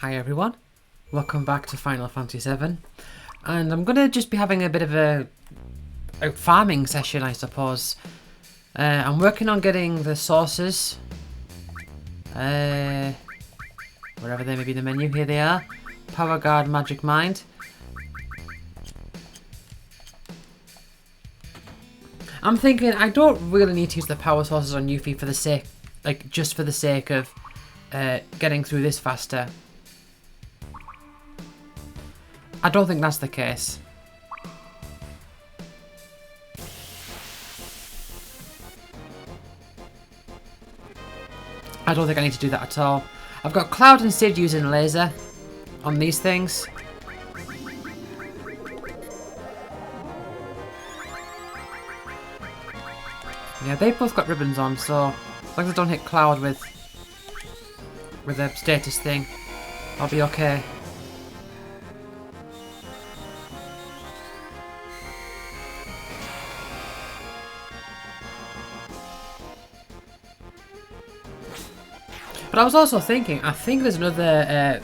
Hi everyone, welcome back to Final Fantasy VII, and I'm going to just be having a bit of a farming session, I suppose. I'm working on getting the sources, wherever they may be in the menu. Here they are. Power Guard, Magic Mind. I'm thinking I don't really need to use the power sources on Yuffie for the sake, just for the sake of getting through this faster. I don't think that's the case. I don't think I need to do that at all. I've got Cloud and Sid using laser on these things. Yeah, they've both got ribbons on, so as long as I don't hit Cloud with a status thing, I'll be okay. But I was also thinking, I think there's another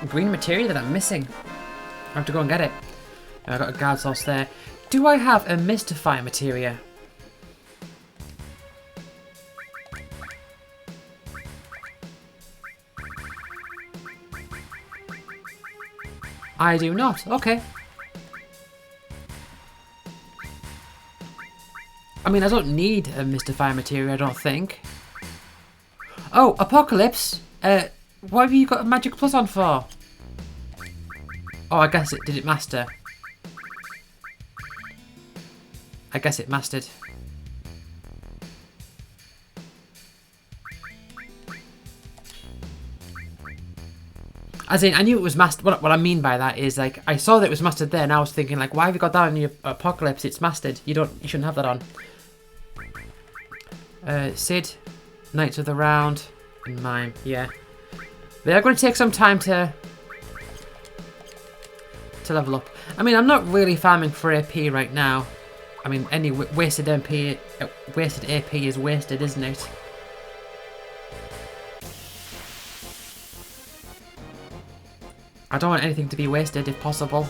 green materia that I'm missing. I have to go and get it. I've got a guard source there. Do I have a Mystify materia? I do not. Okay. I mean, I don't need a Mystify materia, I don't think. Oh, Apocalypse! What have you got a Magic Plus on for? Oh, I guess it... Did it master? I guess it mastered. As in, I knew it was mastered. What I mean by that is, like, I saw that it was mastered there, and I was thinking, like, why have you got that on your Apocalypse? It's mastered. You shouldn't have that on. Sid, Knights of the Round, and Mime. Yeah, they are going to take some time to level up. I mean, I'm not really farming for AP right now. I mean, any wasted AP is wasted, isn't it? I don't want anything to be wasted if possible.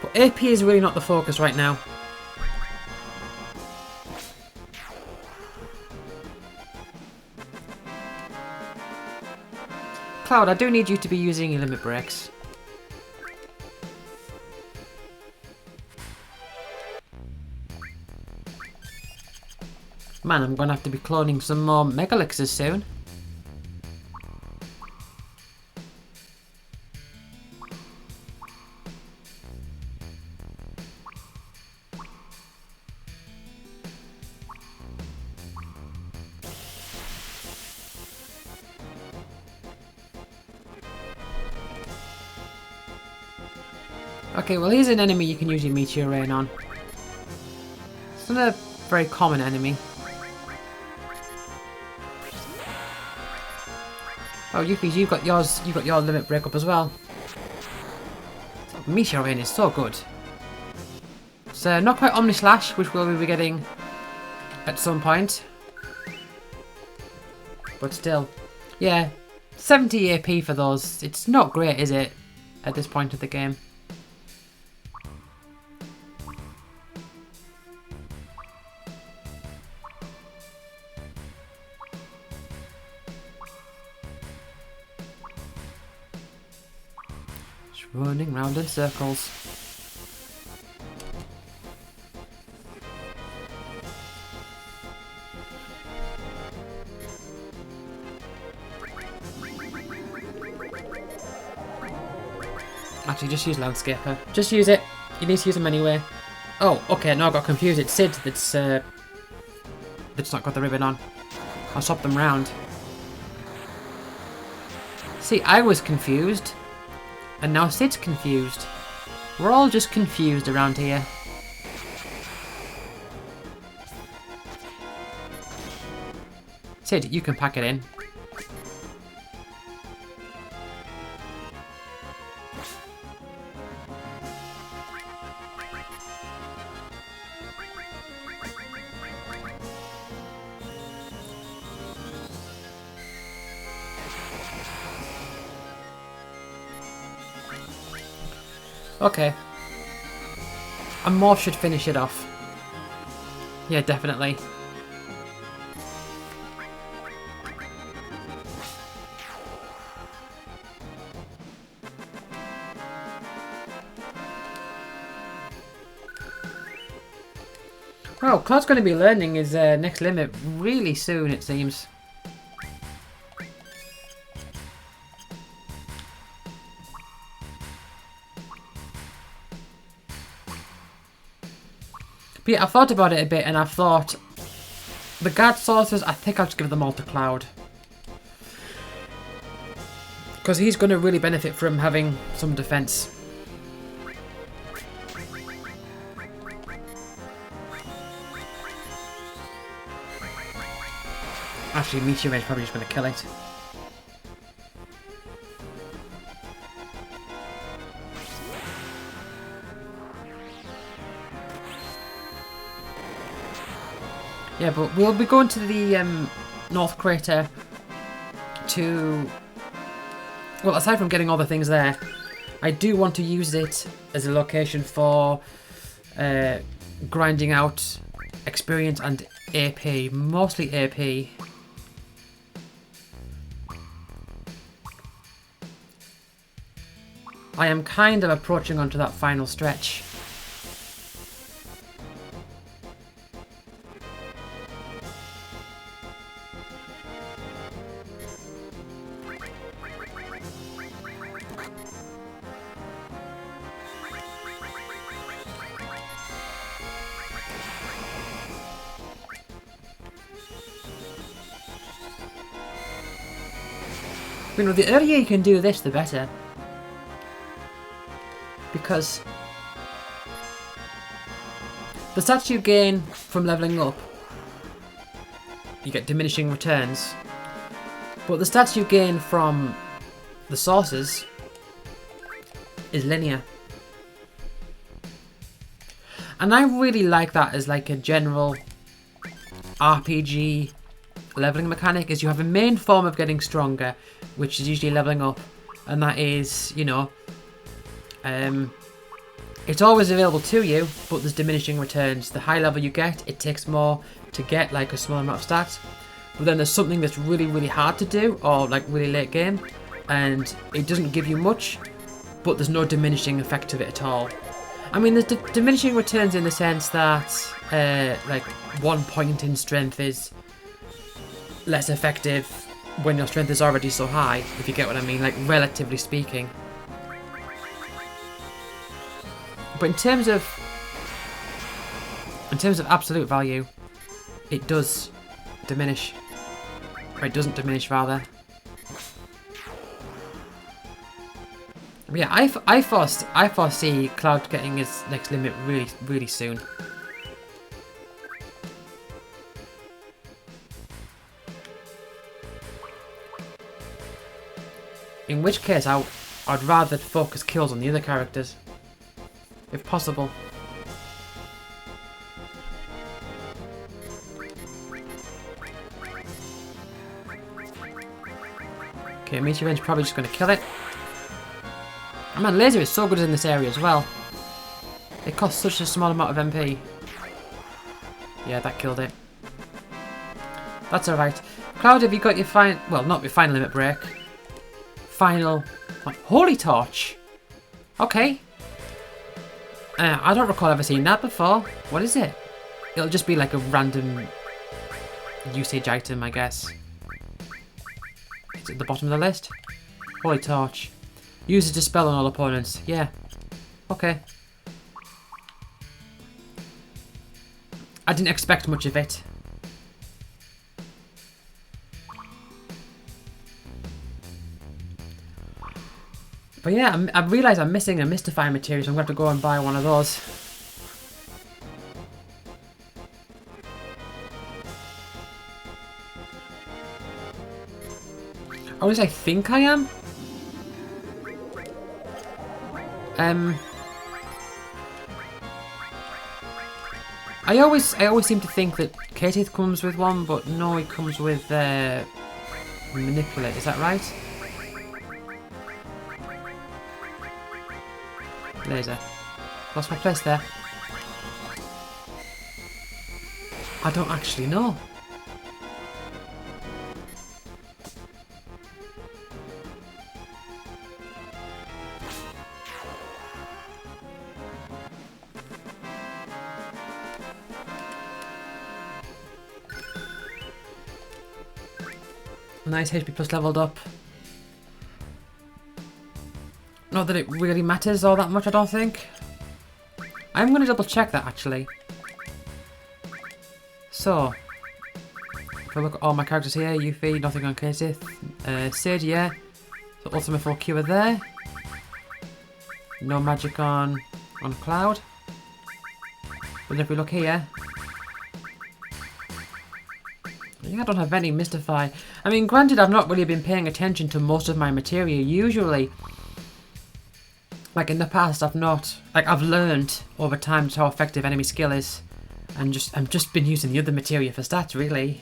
But AP is really not the focus right now. Cloud, I do need you to be using your limit breaks. Man, I'm gonna have to be cloning some more Megalixirs soon. Okay, well here's an enemy you can use your Meteor Rain on. It's not a very common enemy. Oh, Yuffie, you've got your limit break up as well. Meteor Rain is so good. It's not quite Omni Slash, which we'll be getting at some point. But still, yeah, 70 AP for those. It's not great, is it, at this point of the game? Running round in circles. Actually, just use Landscaper. Just use it. You need to use them anyway. Oh, okay, no, I got confused. It's Sid that's not got the ribbon on. I'll swap them round. See, I was confused. And now Sid's confused. We're all just confused around here. Sid, you can pack it in. Okay. And more should finish it off. Yeah, definitely. Well, Cloud's going to be learning his next limit really soon, it seems. But yeah, I've thought about it a bit, and I've thought the guard sorcerers, I think I'll just give them all to Cloud. Because he's going to really benefit from having some defense. Actually, Meteor is probably just going to kill it. Yeah, but we'll be going to the North Crater to... Well, aside from getting all the things there, I do want to use it as a location for grinding out experience and AP. Mostly AP. I am kind of approaching onto that final stretch. You know, the earlier you can do this, the better. Because the stats you gain from leveling up, you get diminishing returns. But the stats you gain from the sources is linear. And I really like that as like a general RPG leveling mechanic, is you have a main form of getting stronger, which is usually leveling up, and that is, you know, it's always available to you, but there's diminishing returns. The higher level you get, it takes more to get like a small amount of stats. But then there's something that's really, really hard to do, or like really late game, and it doesn't give you much, but there's no diminishing effect to it at all. I mean, there's diminishing returns in the sense that like 1 point in strength is less effective when your strength is already so high, if you get what I mean, like relatively speaking. But in terms of absolute value, it does diminish. Or it doesn't diminish, rather. But yeah, I foresee Cloud getting his next limit really, really soon. In which case, I'd rather focus kills on the other characters, if possible. Okay, Meteor Range probably just going to kill it. Oh man, laser is so good in this area as well. It costs such a small amount of MP. Yeah, that killed it. That's alright. Cloud, have you got your well, not your final limit break. Final... Holy Torch! Okay. I don't recall ever seeing that before. What is it? It'll just be like a random usage item, I guess. It's at the bottom of the list. Holy Torch. Use it to dispel on all opponents. Yeah. Okay. I didn't expect much of it. But yeah, I realise I'm missing a Mystify material, so I'm going to have to go and buy one of those. Or at least I think I am. I always seem to think that Katie comes with one, but no, it comes with Manipulate. Is that right? Laser. Lost my place there. I don't actually know. Nice HP plus leveled up. Not that it really matters all that much, I don't think. I'm going to double check that actually. So, if I look at all my characters here, Yuffie, nothing on Katie. Sid, yeah. So Ultimate full cure there. No magic on Cloud. But if we look here, yeah, I don't have any Mystify. I mean, granted, I've not really been paying attention to most of my materia. Usually, like in the past, I've learned over time just how effective enemy skill is, and I've just been using the other materia for stats, really.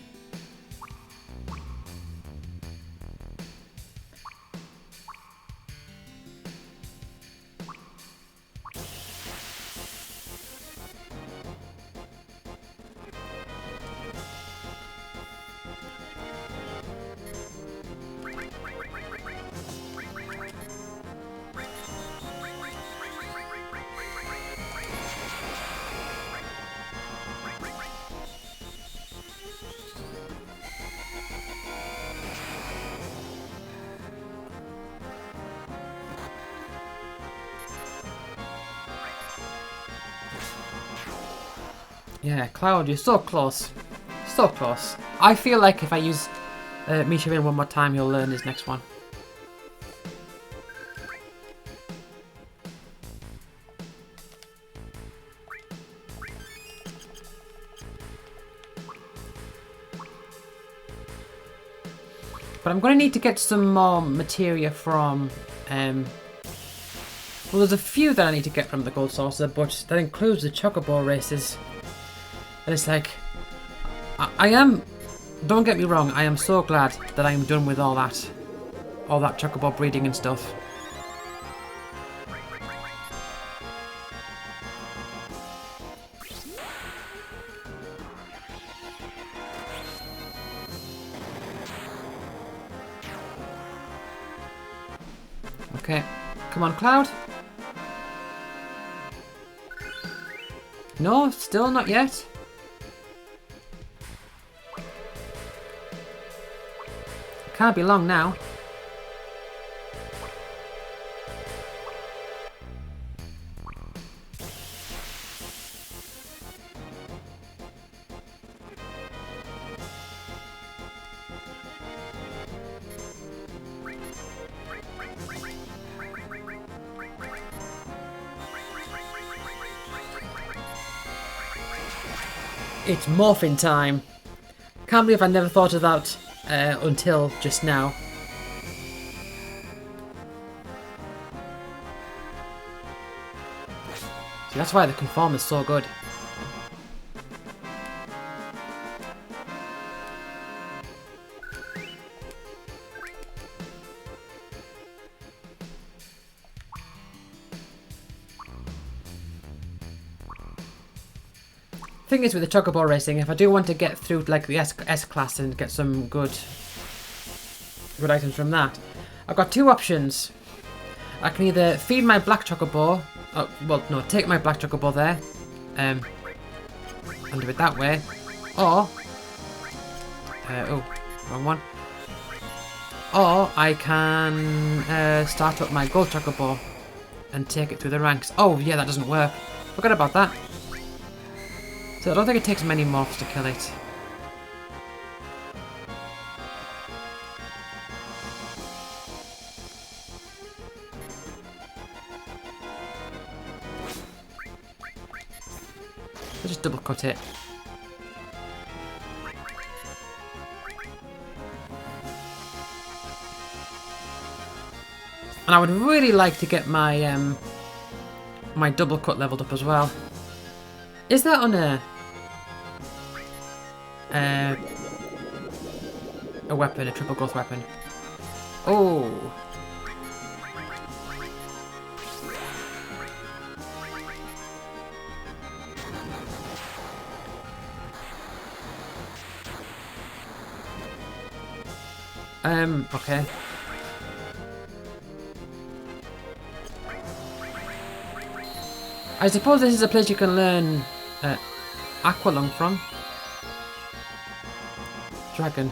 Yeah, Cloud, you're so close. So close. I feel like if I use Mishirin one more time, he'll learn his next one. But I'm going to need to get some more materia from... well, there's a few that I need to get from the Gold Saucer, but that includes the Chocobo races. And it's like... I am... Don't get me wrong, I am so glad that I am done with all that Chocobo breeding and stuff. Okay, come on, Cloud. No, still not yet. Can't be long now. It's morphin time. Can't believe I never thought of that until just now. See, that's why the Conform is so good. Thing is with the Chocobo racing, if I do want to get through like the S class and get some good items from that, I've got two options. I can either feed my black Chocobo, well no, take my black Chocobo there, and do it that way, or oh, wrong one. Or I can start up my gold Chocobo and take it through the ranks. Oh yeah, that doesn't work. Forgot about that. So I don't think it takes many morphs to kill it. I'll just double cut it. And I would really like to get my my double cut leveled up as well. Is that on a weapon, a triple growth weapon? Oh. Okay. I suppose this is a place you can learn Aqualung from. Dragon.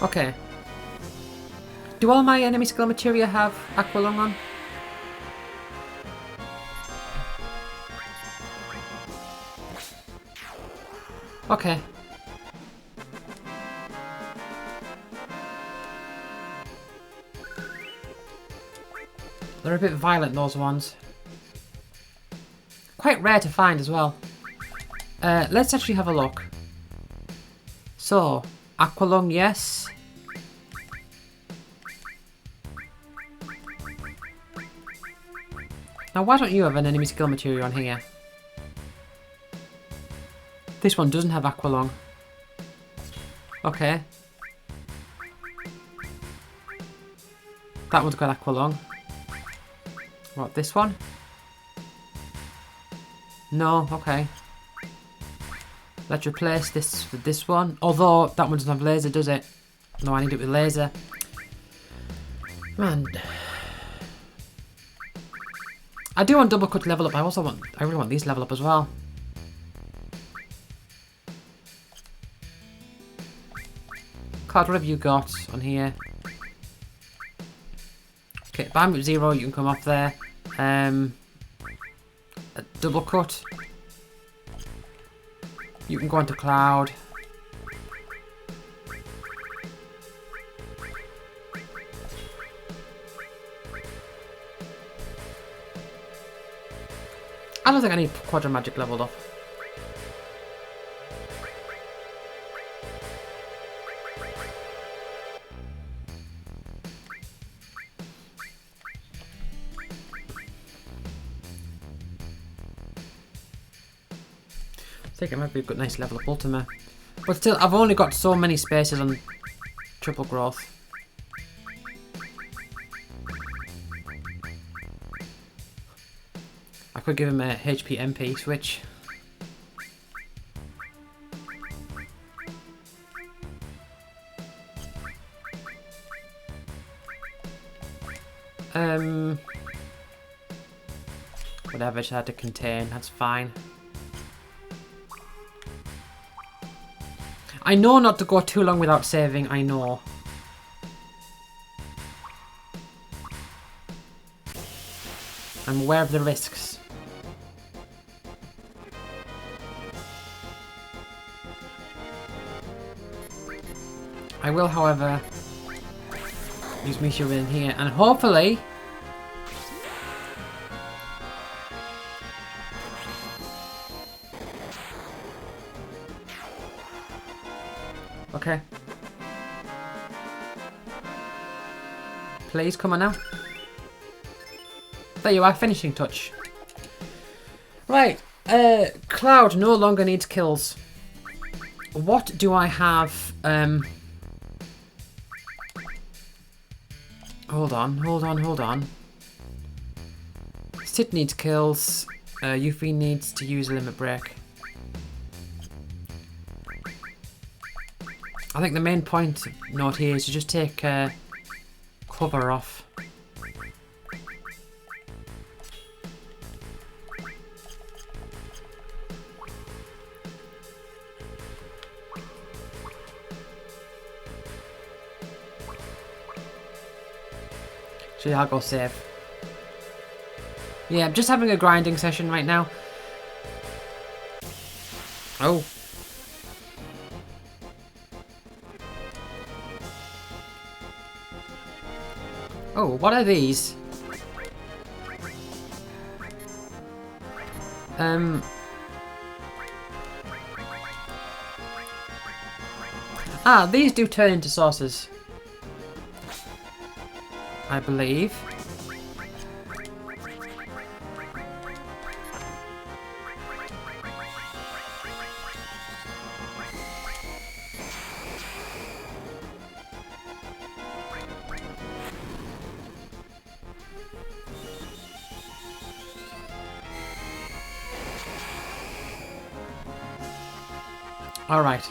Okay. Do all my enemy skill materia have Aqualung on? Okay. They're a bit violent, those ones. Quite rare to find as well. Let's actually have a look. So, Aqualung, yes. Now, why don't you have an enemy skill material on here? This one doesn't have Aqualung. Okay. That one's got Aqualung. What, this one? No, okay. Let's replace this with this one. Although, that one doesn't have laser, does it? No, I need it with laser. Man. I do want double cut to level up. I really want these level up as well. Cloud, what have you got on here? Okay, Bandwidth 0, you can come off there. A double cut. You can go onto Cloud. I don't think I need Quadra Magic leveled up. I think it might be a good, nice level up Ultima. But still, I've only got so many spaces on triple growth. I could give him a HP MP switch. Whatever, just had to contain, that's fine. I know not to go too long without saving, I know. I'm aware of the risks. I will, however, use Misha in here, and hopefully... Okay. Please, come on now. There you are, finishing touch. Right, Cloud no longer needs kills. What do I have? Hold on. Sid needs kills. Yuffie needs to use a limit break. I think the main point note here is to just take cover off. So yeah, I'll go save. Yeah, I'm just having a grinding session right now. Oh. Oh, what are these? Ah, these do turn into saucers. I believe. All right.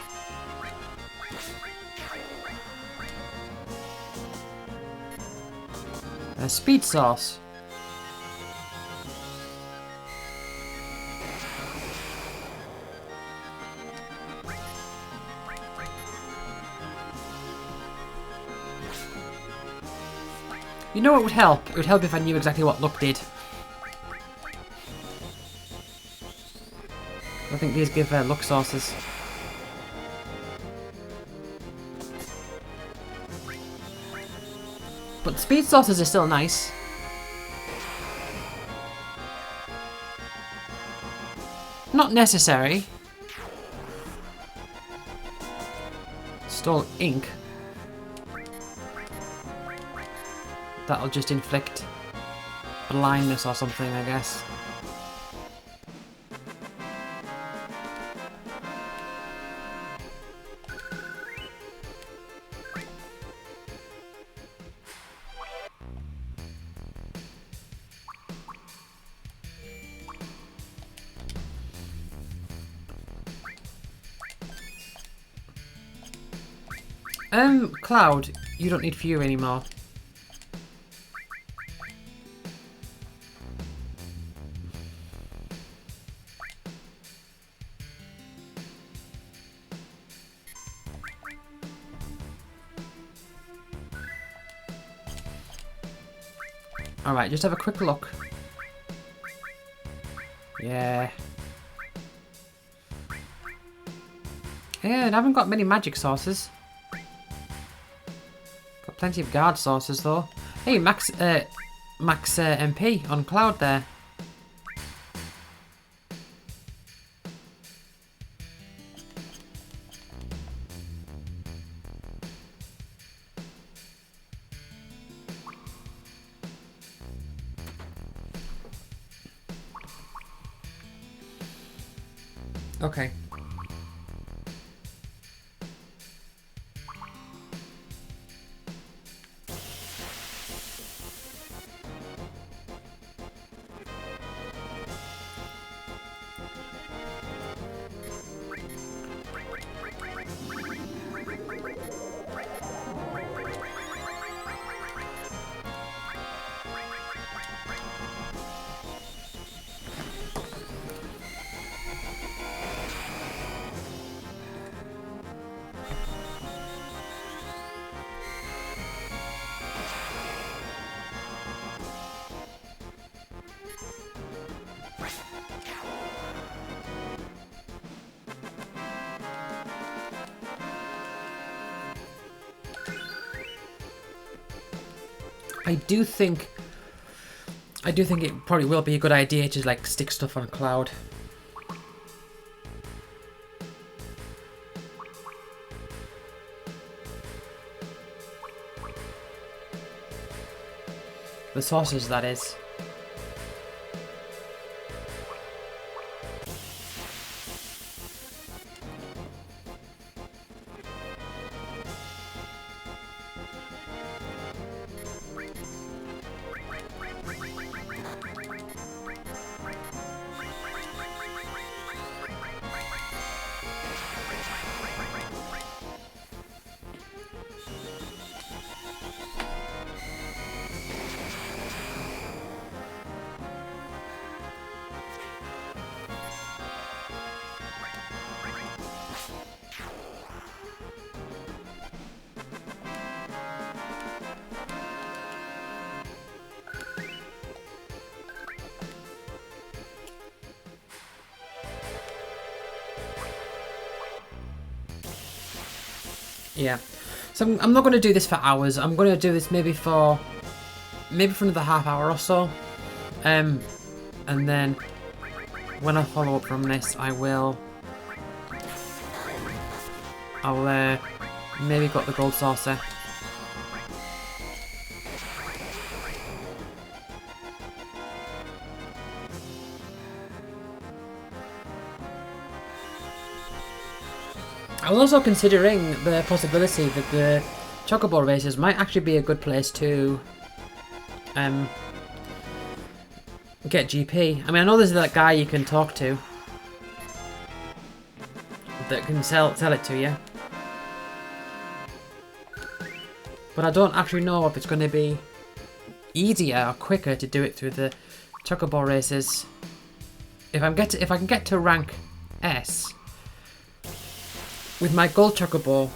Speed sauce. You know what would help? It would help if I knew exactly what luck did. I think these give luck sauces. But speed sauces are still nice. Not necessary. Stole ink. That'll just inflict blindness or something, I guess. Cloud, you don't need fury anymore. Alright, just have a quick look. Yeah. Yeah, I haven't got many magic sauces. Got plenty of guard sauces though. Hey, max MP on Cloud there. Okay. I do think it probably will be a good idea to like stick stuff on Cloud. The sauces, that is. Yeah, so I'm not going to do this for hours. I'm going to do this maybe for another half hour or so, and then when I follow up from this, I'll maybe got the gold saucer. I was also considering the possibility that the Chocobo races might actually be a good place to get GP. I mean, I know there's that guy you can talk to that can sell it to you, but I don't actually know if it's going to be easier or quicker to do it through the Chocobo races. If I can get to rank S with my gold Chocobo,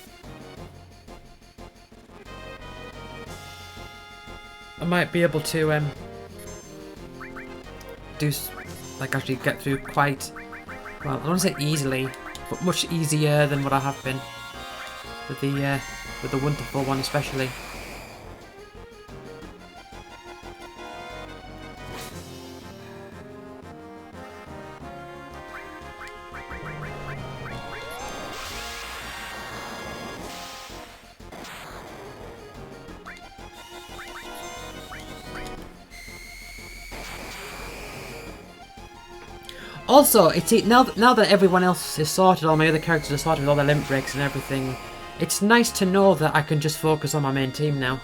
I might be able to actually get through quite well. I don't want to say easily, but much easier than what I have been with the wonderful one especially. Also, now that everyone else is sorted, all my other characters are sorted with all their limit breaks and everything, it's nice to know that I can just focus on my main team now.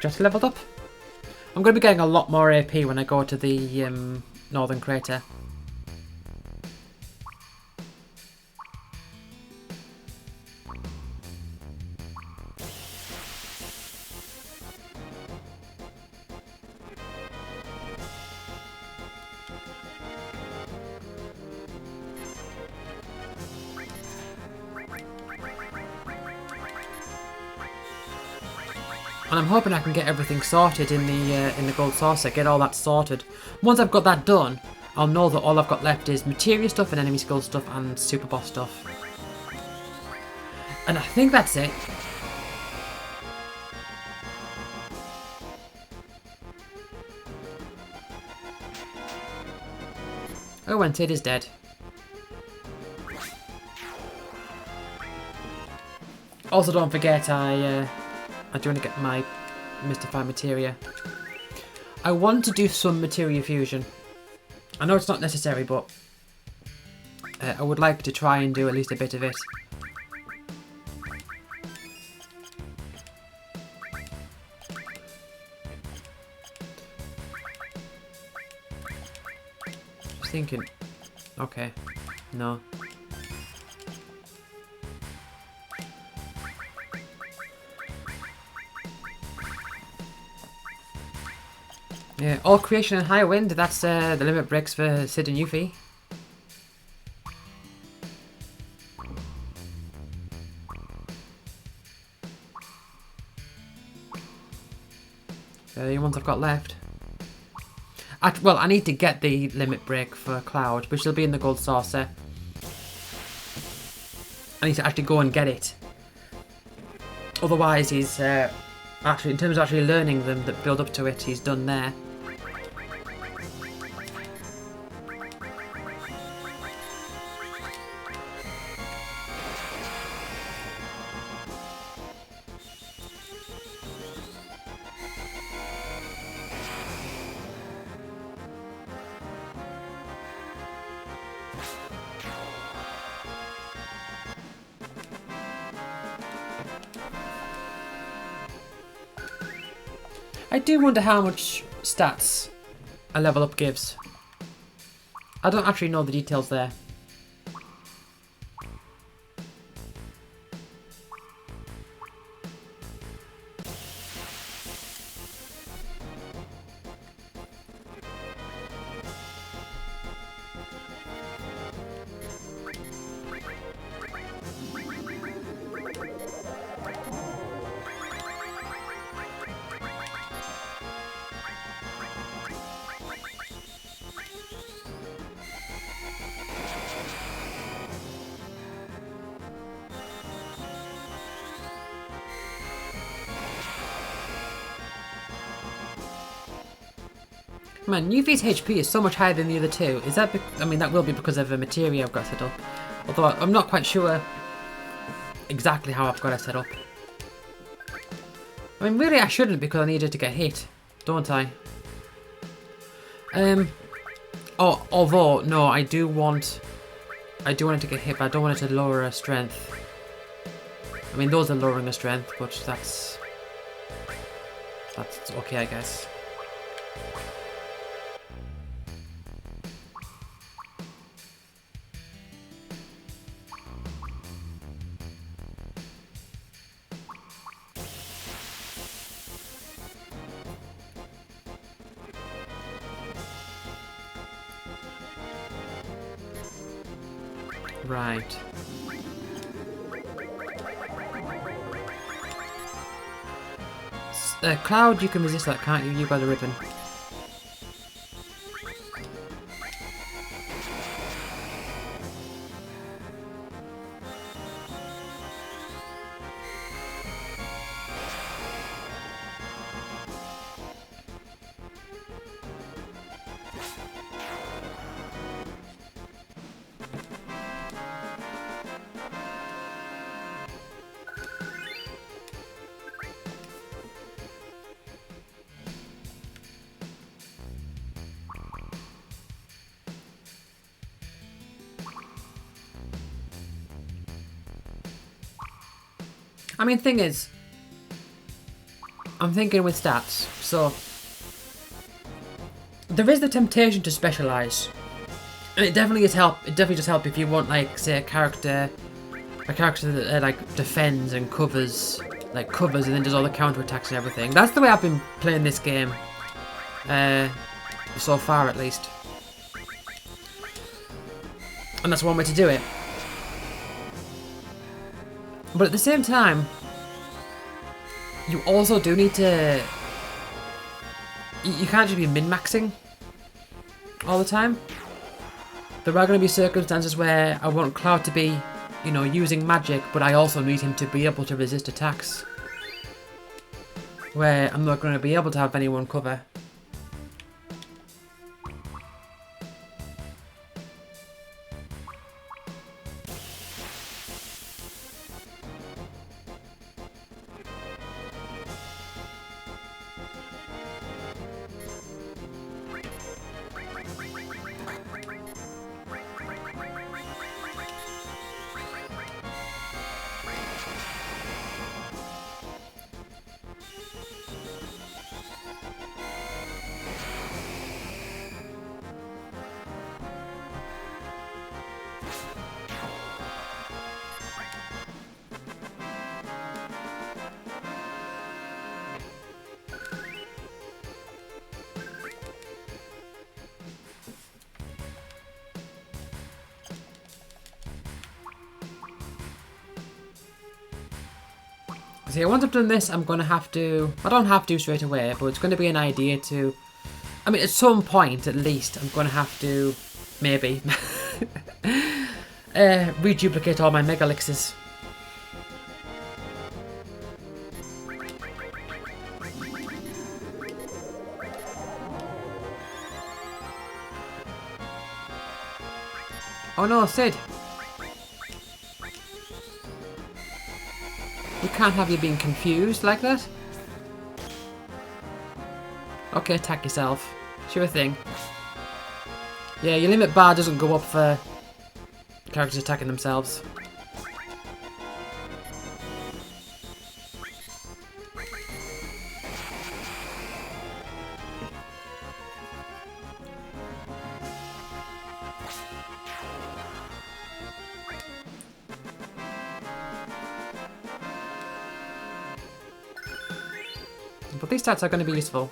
Just leveled up. I'm going to be getting a lot more AP when I go to the Northern Crater. And I'm hoping I can get everything sorted in the gold saucer, get all that sorted. Once I've got that done, I'll know that all I've got left is materia stuff and enemy skill stuff and super boss stuff. And I think that's it. Oh, and Sid is dead. Also, don't forget, I do want to get my mystified materia. I want to do some materia fusion. I know it's not necessary, but I would like to try and do at least a bit of it. Just thinking. Okay. No. Yeah, all creation and high wind, that's the limit breaks for Sid and Yuffie. They're the only ones I've got left. Well, I need to get the limit break for Cloud, which will be in the gold saucer. I need to actually go and get it. Otherwise, he's actually, in terms of actually learning them that build up to it, he's done there. I do wonder how much stats a level up gives. I don't actually know the details there. Man, Yuffie's HP is so much higher than the other two. Is that? I mean, that will be because of the materia I've got set up. Although I'm not quite sure exactly how I've got it set up. I mean, really, I shouldn't because I needed to get hit, don't I? Oh, although no, I do want it to get hit, but I don't want it to lower her strength. I mean, those are lowering her strength, but that's okay, I guess. Right. Cloud, you can resist that, can't you? You got the ribbon. I mean, thing is, I'm thinking with stats, so there is the temptation to specialize, and it definitely is help. It definitely does help if you want, like, say, a character that like defends and covers, and then does all the counter attacks and everything. That's the way I've been playing this game, so far at least, and that's one way to do it. But at the same time, you also do need to... You can't just be min-maxing all the time. There are going to be circumstances where I want Cloud to be, you know, using magic, but I also need him to be able to resist attacks. Where I'm not going to be able to have anyone cover. See, once I've done this, I'm going to have to... I don't have to straight away, but it's going to be an idea to... I mean, at some point, at least, I'm going to have to... Maybe. Reduplicate all my Mega Elixirs. Oh no, Sid! We can't have you being confused like that. Okay, attack yourself. Sure thing. Yeah, your limit bar doesn't go up for characters attacking themselves. But these stats are going to be useful.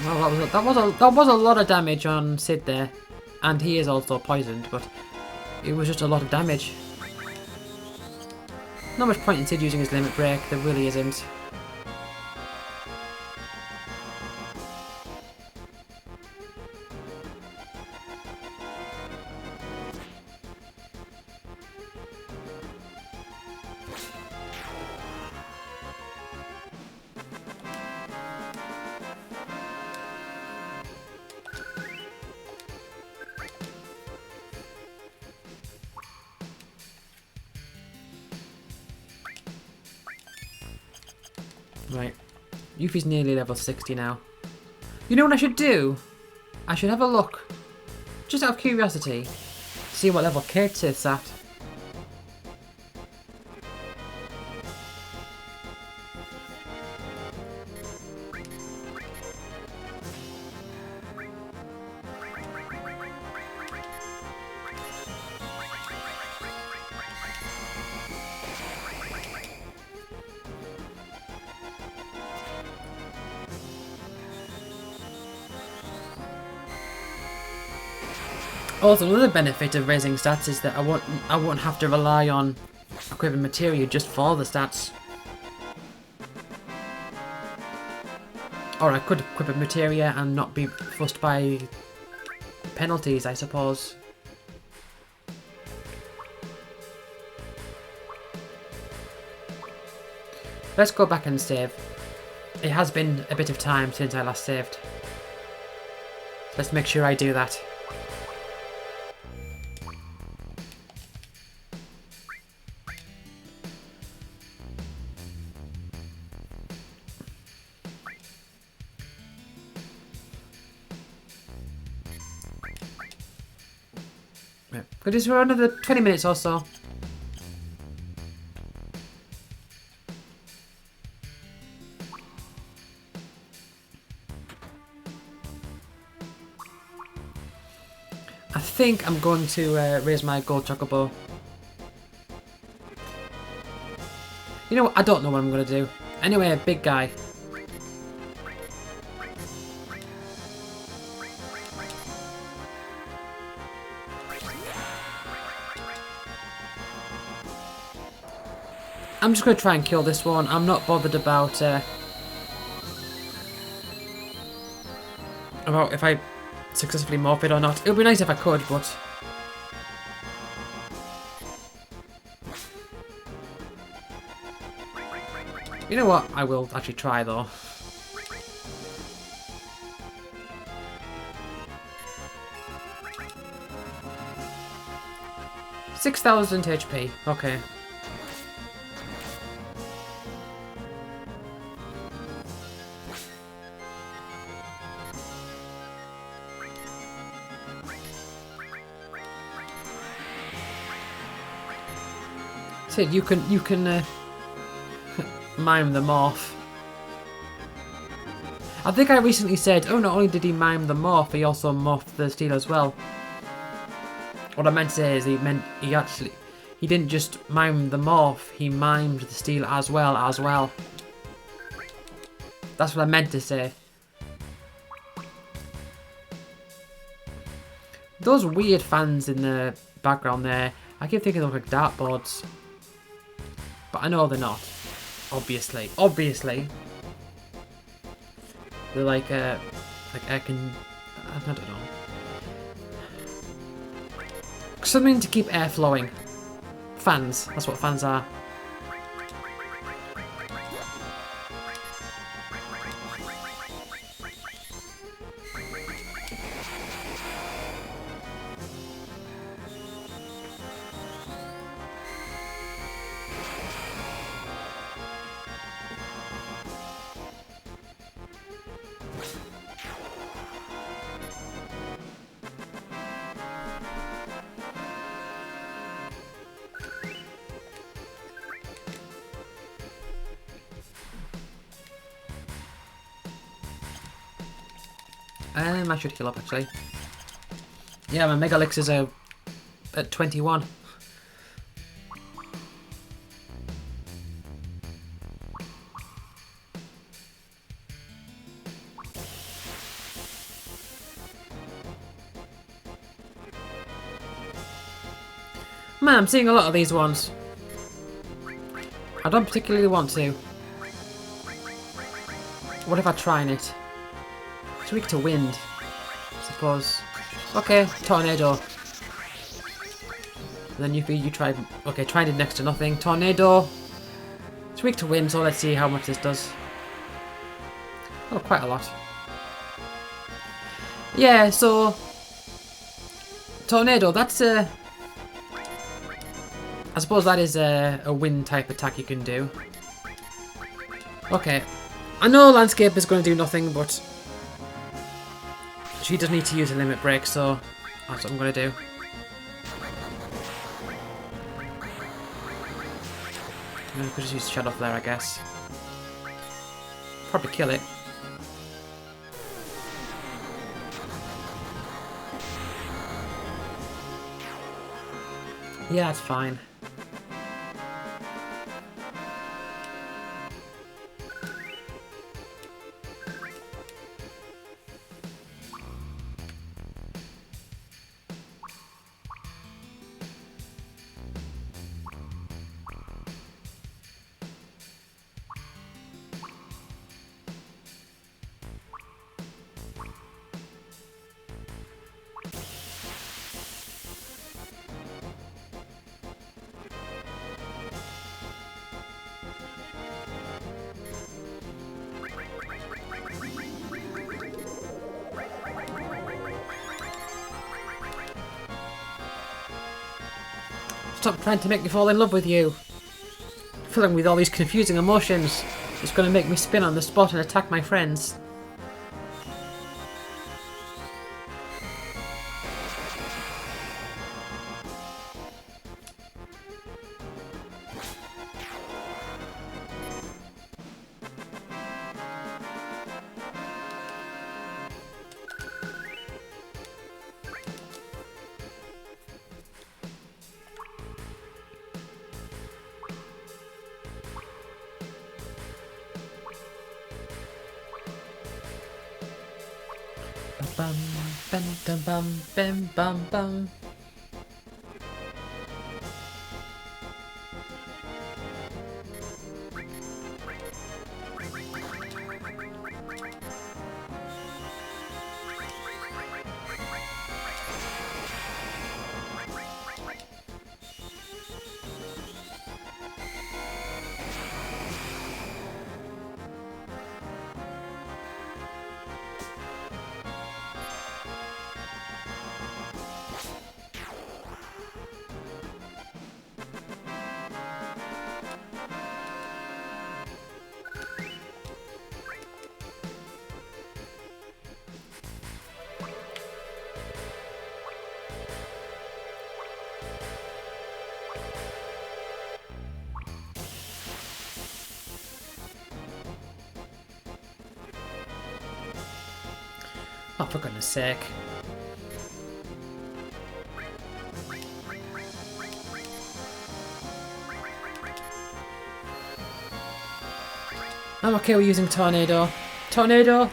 Well, that was a lot of damage on Sid there. And he is also poisoned, but it was just a lot of damage. Not much point in Sid using his limit break, there really isn't. Right. Yuffie's nearly level 60 now. You know what I should do? I should have a look, just out of curiosity, see what level Kertith's at. Also, another benefit of raising stats is that I won't have to rely on equipping materia just for the stats. Or I could equip a materia and not be fussed by penalties, I suppose. Let's go back and save. It has been a bit of time since I last saved. Let's make sure I do that. Could just for another 20 minutes or so. I think I'm going to raise my gold chocobo. You know what? I don't know what I'm going to do. Anyway, big guy. I'm just going to try and kill this one. I'm not bothered about if I successfully morph it or not. It would be nice if I could, but... You know what? I will actually try, though. $6,000 HP. Okay. Sid, you can mime the morph. I think I recently said, oh, not only did he mime the morph, he also morphed the steel as well. What I meant to say is he didn't just mime the morph, he mimed the steel as well. That's what I meant to say. Those weird fans in the background there, I keep thinking they look like dartboards. But I know they're not. Obviously. They're like air can... I don't know. Something to keep air flowing. Fans. That's what fans are. I should heal up actually. Yeah, my Mega Elixirs are at 21. Man, I'm seeing a lot of these ones. I don't particularly want to. What if I try it? It's weak to wind, I suppose. Okay, tornado. And then you tried. Okay, tried it next to nothing. Tornado. It's weak to wind, so let's see how much this does. Oh, quite a lot. Yeah, so tornado. That's a. I suppose that is a wind type attack you can do. Okay, I know landscape is going to do nothing, but she does need to use a limit break, so that's what I'm going to do. I could just use Shadow Flare, I guess. Probably kill it. Yeah, it's fine. Stop trying to make me fall in love with you. Filling with all these confusing emotions. It's going to make me spin on the spot and attack my friends. Bum bum bum bum bum bum bum. Oh, for goodness sake. I'm okay with using Tornado. Tornado,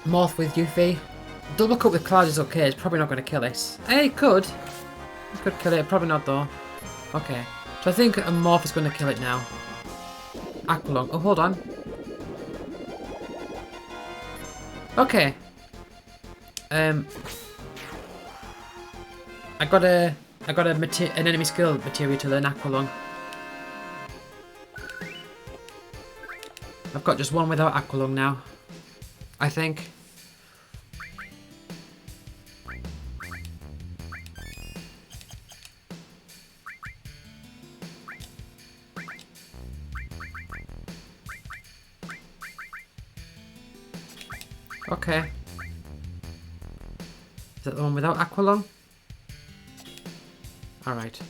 Morph with Yuffie. Double Cut with Cloud is okay, it's probably not going to kill it. Hey, it could. It could kill it, probably not though. Okay, so I think a Morph is going to kill it now. Aqualung. Oh, hold on. Okay. I got an enemy skill material to learn Aqualung. I've got just one without Aqualung now, I think. Okay. Is that the one without Aqualung? Alright.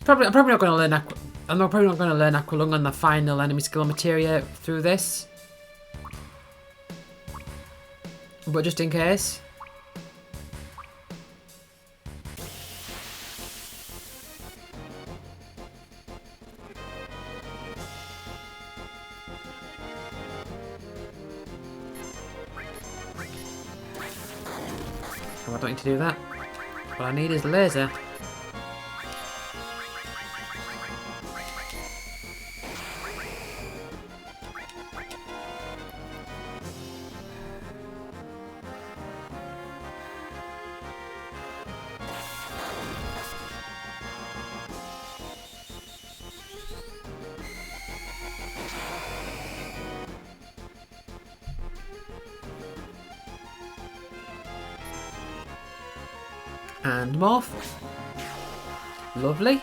I'm probably not going to learn probably not going to learn Aqualung on the final enemy skill materia through this. But just in case. Oh, I don't need to do that. What I need is laser. And morph. Lovely.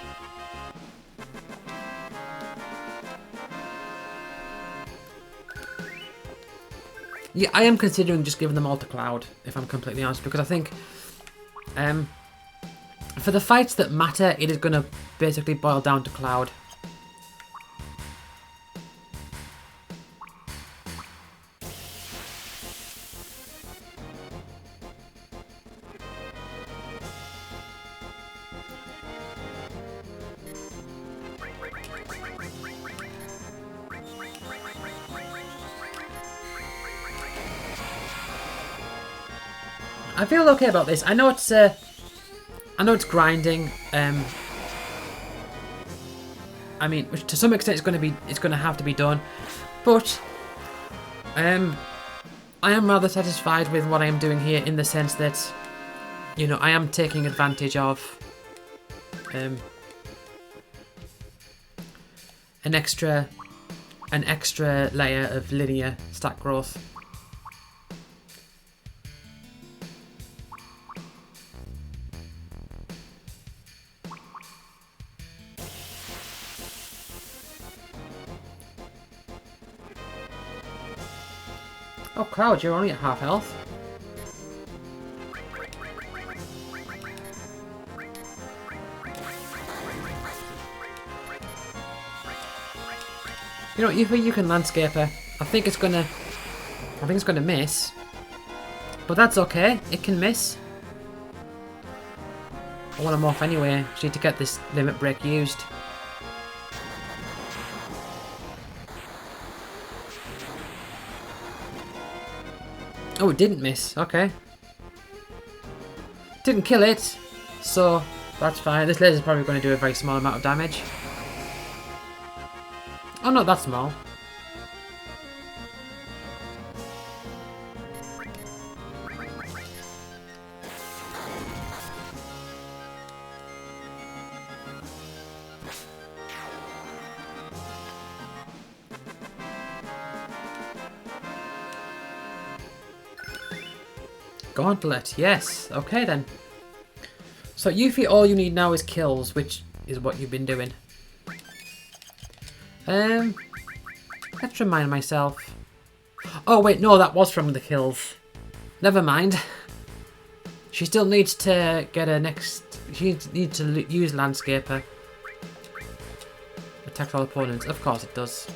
Yeah, I am considering just giving them all to Cloud, if I'm completely honest, because I think for the fights that matter, it is going to basically boil down to Cloud. I feel okay about this. I know it's grinding. I mean, which to some extent it's going to have to be done, but I am rather satisfied with what I am doing here in the sense that, you know, I am taking advantage of an extra layer of linear stat growth. Oh, Cloud, you're only at half health. You know, you can landscaper. I think it's gonna miss, but that's okay. It can miss. I want him off anyway. Just need to get this limit break used. Oh, it didn't miss. Okay. Didn't kill it, so that's fine. This laser's probably going to do a very small amount of damage. Oh, not that small. Gauntlet, yes. Okay then. So Yuffie, all you need now is kills, which is what you've been doing. Let's remind myself. Oh wait, no, that was from the kills. Never mind. She still needs to get a next. She needs to use Landscaper. Attack all opponents. Of course it does.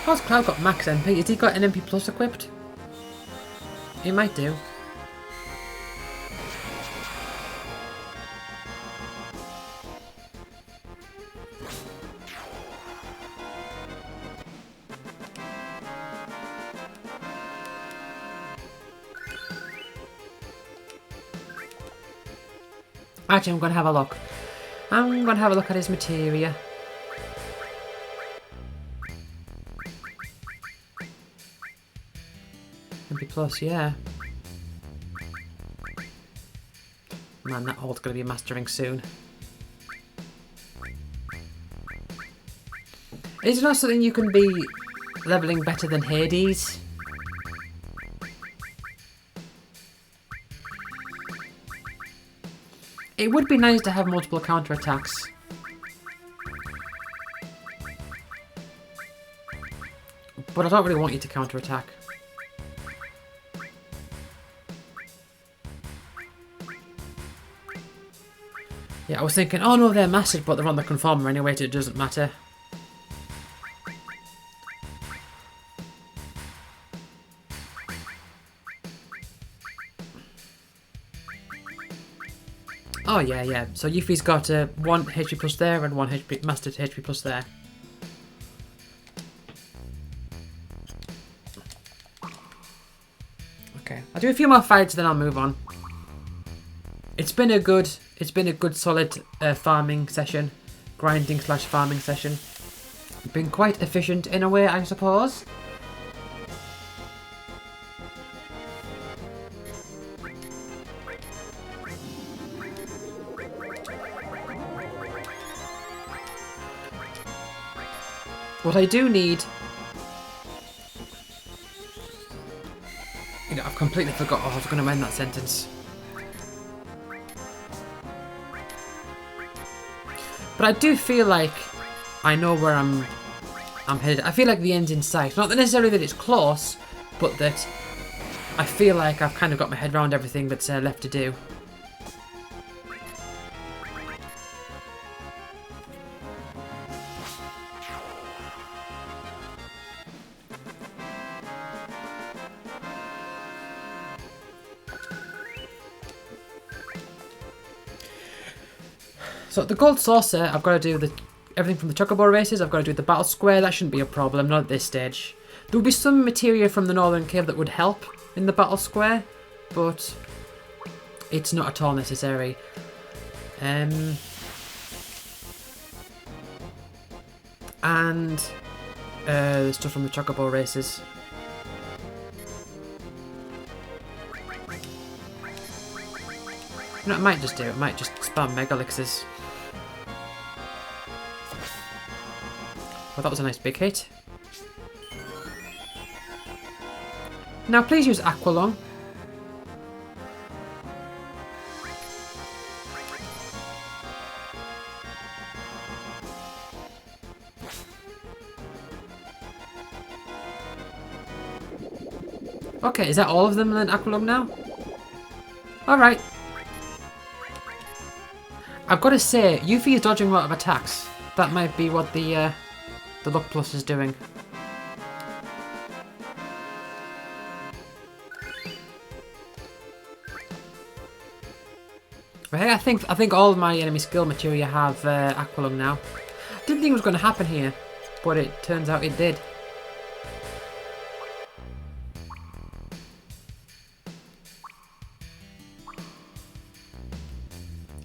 How's Cloud got max MP? Has he got an MP plus equipped? He might do. Actually, I'm going to have a look. I'm going to have a look at his materia. MP plus, yeah. Man, that hold's going to be mastering soon. Is it not something you can be leveling better than Hades? It would be nice to have multiple counterattacks. But I don't really want you to counterattack. Yeah, I was thinking, oh no, they're mastered, but they're on the conformer anyway, so it doesn't matter. Oh yeah, yeah. So Yuffie's got 1 HP plus there and 1 HP mastered HP plus there. Okay, I'll do a few more fights, then I'll move on. It's been a good solid farming session, grinding / farming session. Been quite efficient in a way, I suppose. What I do need... You know, I've completely forgot. Oh, I was going to end that sentence. But I do feel like I know where I'm headed. I feel like the end's in sight. Not necessarily that it's close, but that I feel like I've kind of got my head around everything that's left to do. So the gold saucer, I've got to do everything from the chocobo races. I've got to do the battle square. That shouldn't be a problem, not at this stage. There will be some materia from the northern cave that would help in the battle square, but it's not at all necessary. And the stuff from the chocobo races. You know, I might just do it. I might just spam Mega Elixirs. Well, that was a nice big hit. Now, please use Aqualung. Okay, is that all of them then, Aqualung now? Alright. I've got to say, Yuffie is dodging a lot of attacks. That might be what the luck plus is doing. But hey, I think all of my enemy skill materia have Aqualung now. I didn't think it was going to happen here, but it turns out it did.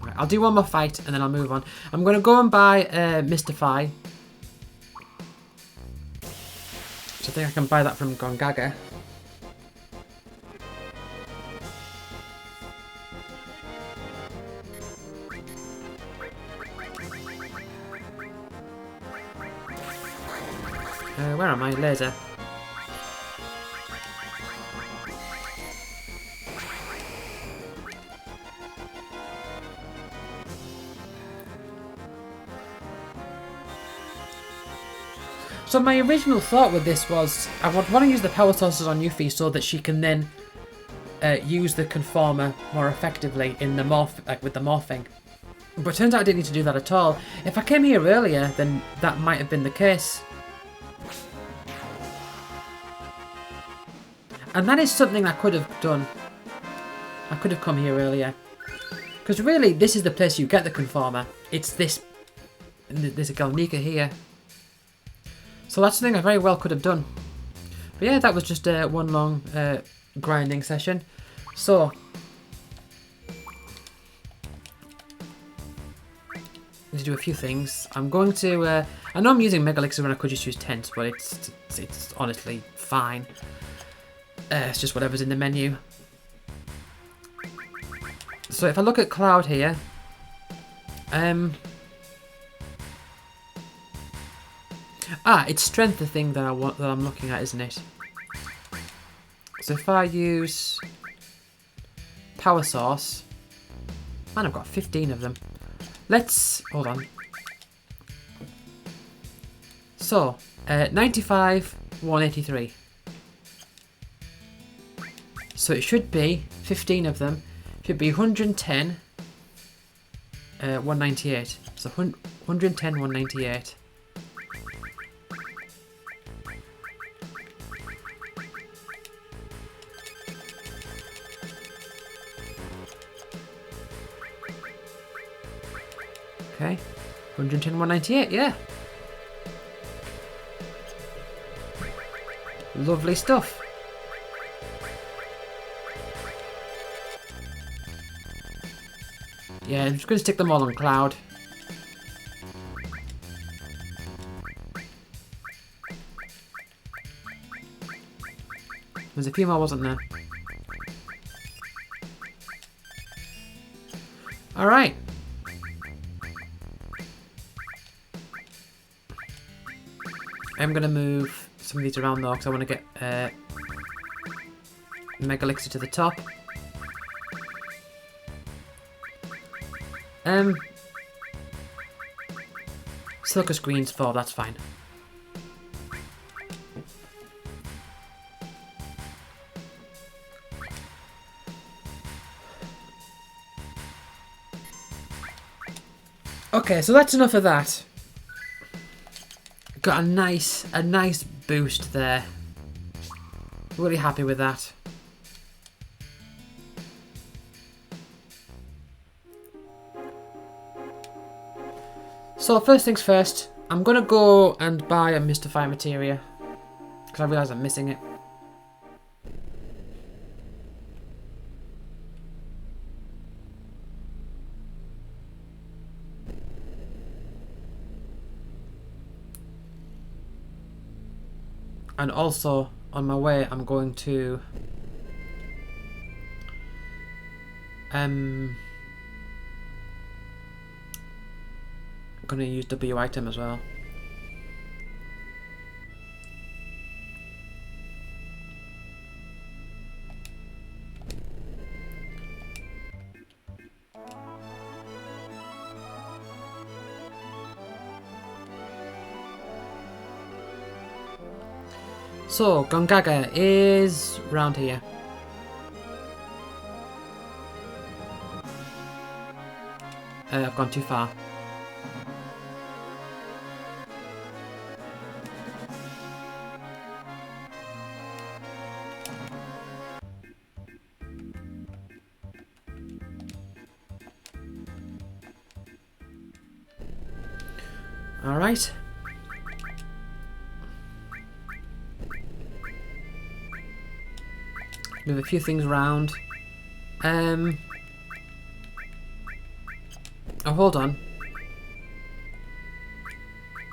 Right, I'll do one more fight and then I'll move on. I'm going to go and buy Mystify. So I think I can buy that from Gongaga. Where am I? Laser. So my original thought with this was I would want to use the power sources on Yuffie so that she can then use the conformer more effectively in the with the morphing. But it turns out I didn't need to do that at all. If I came here earlier, then that might have been the case. And that is something I could have done. I could have come here earlier. Because really, this is the place you get the conformer. It's this. There's a Galnica here. So that's something I very well could have done. But yeah, that was just one long grinding session. So. Need to do a few things. I'm going to. I know I'm using Mega Elixir when I could just use Tents, but it's honestly fine. It's just whatever's in the menu. So if I look at Cloud here, it's strength the thing that I'm looking at, isn't it? So if I use power source, man, I've got 15 of them. Let's hold on. So 95, 183. So it should be 15 of them. Should be 110, 198. So 110, 198. Okay. 110, 198, yeah. Lovely stuff. Yeah, I'm just going to stick them all on Cloud. There's a few more, wasn't there? Alright. I'm going to move some of these around though, because I want to get Mega Elixir to the top. Silkus Green's 4, that's fine. Okay, so that's enough of that. Got a nice boost there. Really happy with that. So first things first, I'm gonna go and buy a Mystify Materia because I realise I'm missing it. And also, on my way, I'm going to I'm going to use W item as well. So, Gongaga is round here. I've gone too far. All right. Move a few things around. Oh, hold on.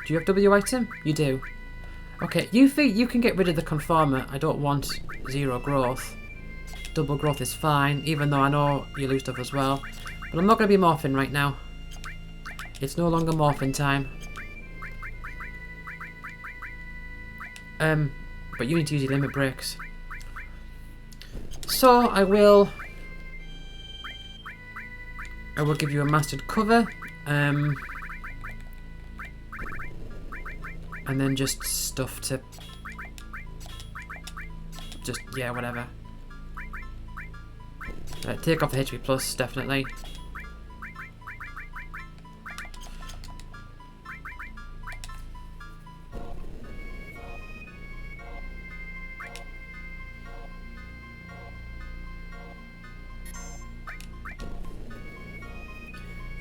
Do you have W item? You do. Okay, you think you can get rid of the Conformer. I don't want 0 growth. Double growth is fine, even though I know you lose stuff as well. But I'm not going to be morphing right now. It's no longer morphing time. But you need to use your limit breaks. So I will give you a mastered cover, and then just stuff to yeah, whatever. Take off the HP plus, definitely.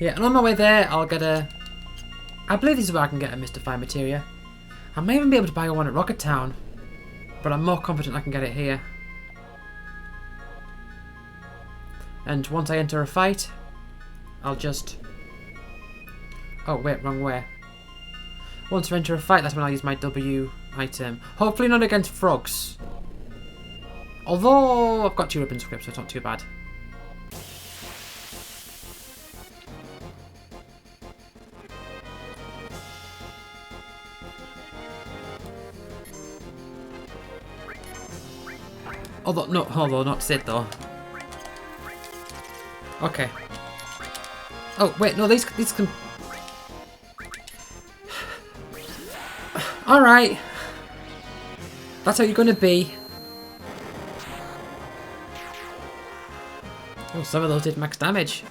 Yeah, and on my way there, I'll get a... I believe this is where I can get a Mystify Materia. I may even be able to buy one at Rocket Town, but I'm more confident I can get it here. And once I enter a fight, I'll just... Oh, wait, wrong way. Once I enter a fight, that's when I'll use my W item. Hopefully not against frogs. Although, I've got 2 ribbon scripts, so it's not too bad. Although not Sid though. Okay. Oh wait, no, these can. All right. That's how you're gonna be. Oh, some of those did max damage.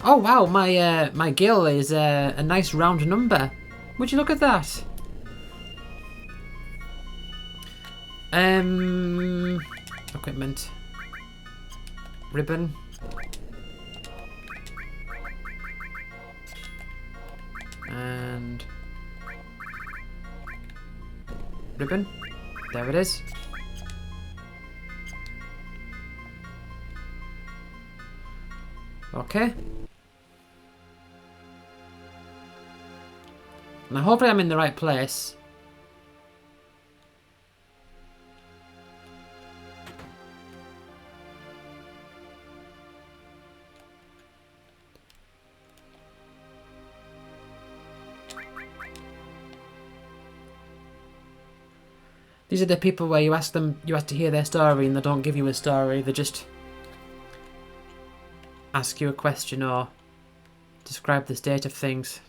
Oh wow, my gill is a nice round number. Would you look at that? Equipment. Ribbon. And ribbon. There it is. Okay. Now hopefully I'm in the right place. These are the people where you ask them, you have to hear their story and they don't give you a story, they just ask you a question or describe the state of things.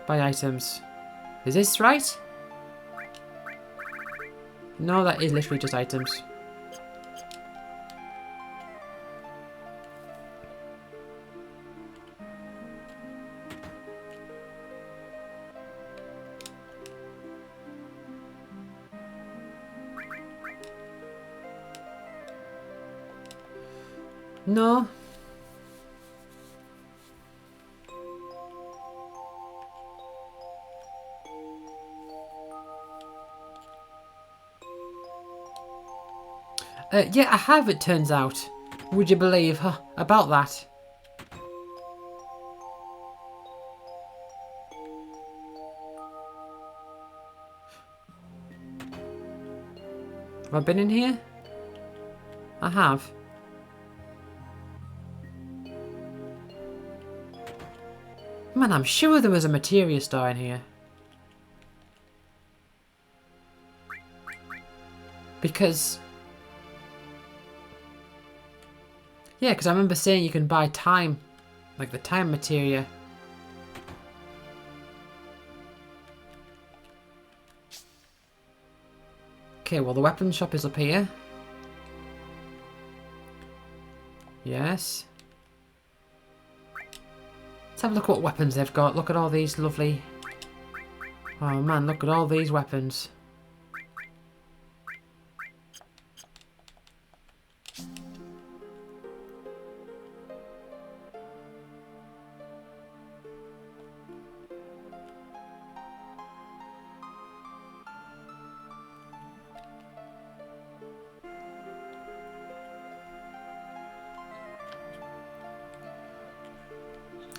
Buy items. Is this right? No, that is literally just items. No. Yeah, I have, it turns out. Would you believe about that? Have I been in here? I have. Man, I'm sure there was a materia store in here. Because... yeah, because I remember saying you can buy time. Like the time materia. Okay, well the weapons shop is up here. Yes. Let's have a look at what weapons they've got. Look at all these lovely... oh man, look at all these weapons.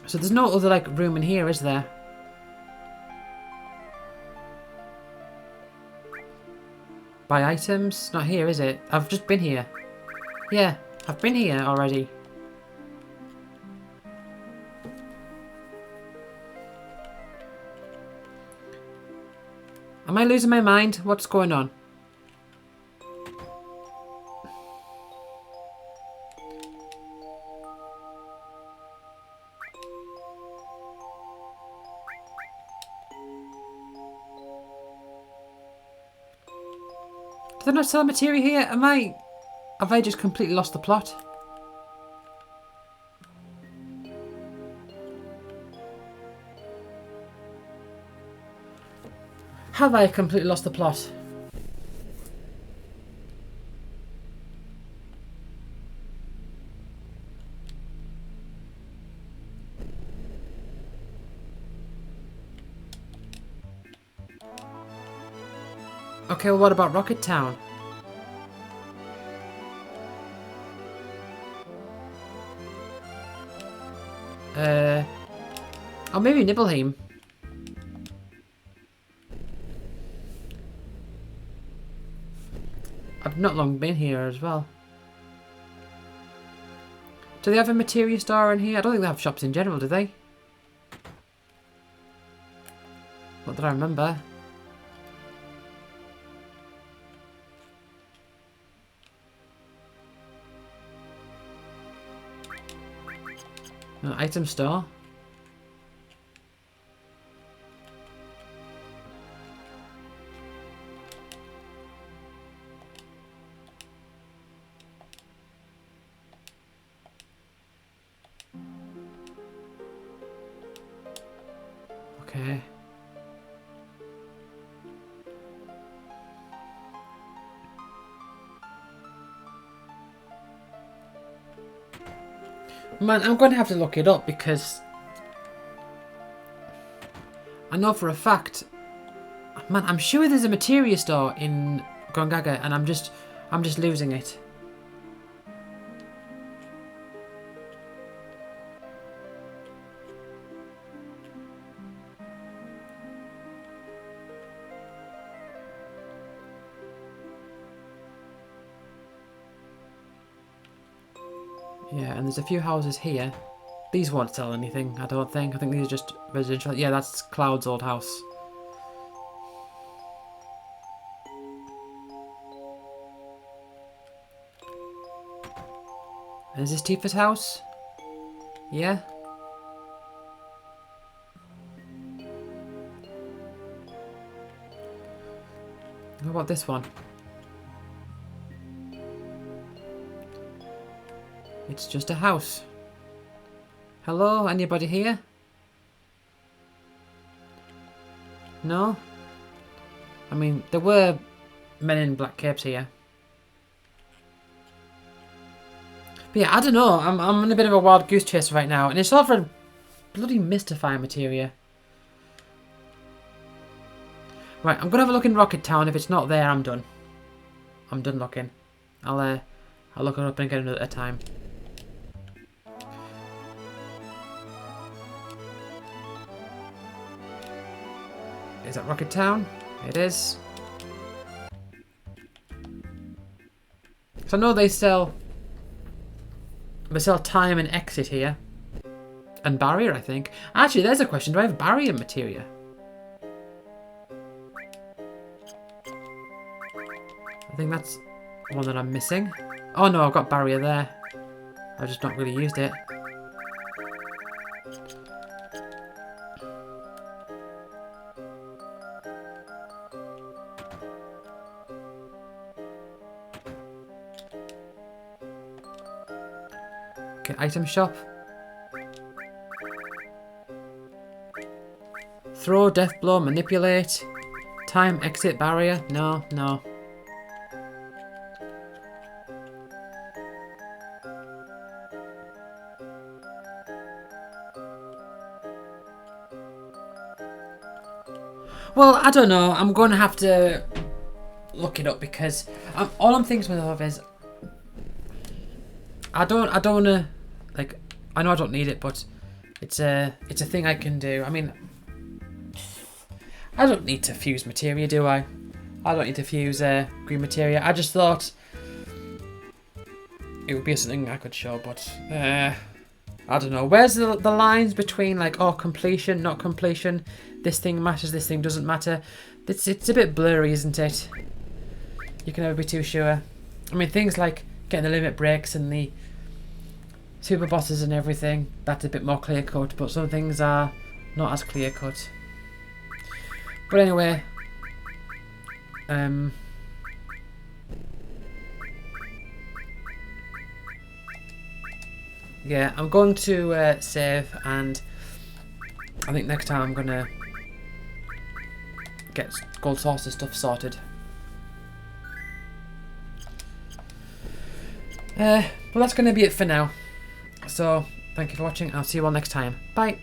So there's no other like room in here, is there? Buy items? Not here, is it? I've just been here. Yeah, I've been here already. Am I losing my mind? What's going on? Do they not sell materia here? Have I just completely lost the plot? Have I completely lost the plot? Okay, well what about Rocket Town? Oh, maybe Nibelheim. I've not long been here as well. Do they have a materia store in here? I don't think they have shops in general, do they? Not that I remember. Item store. Okay. Man, I'm going to have to look it up because I know for a fact. Man, I'm sure there's a materia store in Gongaga, and I'm just losing it. Yeah, and there's a few houses here. These won't sell anything, I don't think. I think these are just residential. Yeah, that's Cloud's old house. And is this Tifa's house? Yeah. How about this one? It's just a house. Hello, anybody here? No? I mean, there were men in black capes here. But yeah, I don't know. I'm in a bit of a wild goose chase right now, and it's all for bloody mystifying materia. Right, I'm gonna have a look in Rocket Town. If it's not there, I'm done. I'm done looking. I'll look it up and get another time. Is that Rocket Town? It is. So I know they sell time and exit here. And barrier, I think. Actually, there's a question. Do I have barrier materia? I think that's one that I'm missing. Oh no, I've got barrier there. I've just not really used it. Okay, item shop. Throw, death blow, manipulate. Time, exit, barrier. No, no. Well, I don't know. I'm going to have to look it up because all I'm thinking to myself is I don't want to, like, I know I don't need it, but it's a thing I can do. I mean, I don't need to fuse materia, do I? I don't need to fuse green materia. I just thought it would be something I could show, but I don't know. Where's the lines between, like, oh, completion, not completion? This thing matters, this thing doesn't matter. It's a bit blurry, isn't it? You can never be too sure. I mean, things like getting the limit breaks and the super bosses and everything, that's a bit more clear cut, but some things are not as clear cut. But anyway, yeah, I'm going to save, and I think next time I'm gonna get gold saucer stuff sorted. Well, that's going to be it for now. So, thank you for watching. I'll see you all next time. Bye.